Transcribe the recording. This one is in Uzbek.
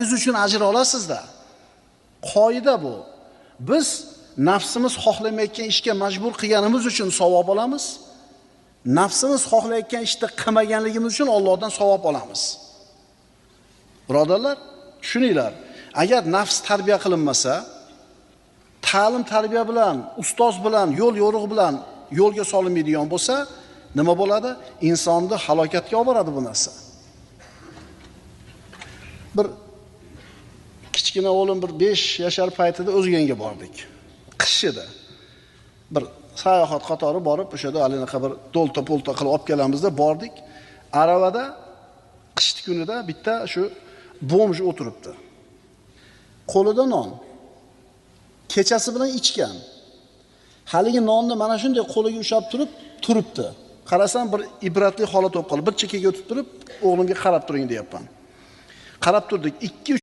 Siz uchun ajr olasizda. Qoida bu. Biz nafsimiz xohlamayotgan ishga majbur qilganimiz uchun savob olamiz. Nafsimiz xohlayotgan ishni qilmaganligimiz uchun Allohdan savob olamiz. Birodarlar, tushuninglar. Agar nafs tarbiya qilinmasa, ta'lim tarbiya bilan, ustoz bilan, yo'l yo'riq bilan yo'lga solinmaydigan bo'lsa, nima bo'ladi? Insonni halokatga olib boradi bu narsa. Bir kichkina o'g'lim bir 5 yashar paytida O'zganga bordik. Qish edi. Bir sayohat qatori borib, o'sha yerda alinaqa bir do'lta-po'lta qilib olib kelamizda bordik. Aravada qish kunida bitta shu bomj o'tiribdi. Qo'lida non. Kechasi bilan ichgan. Haligi nonni mana shunday qo'liga ushlab turibdi. Qarasam bir ibratli holat bo'lib qoldi. Bir chekkaga o'tib turib, o'g'limga qarab turing deyapman. Qarab turdik. 2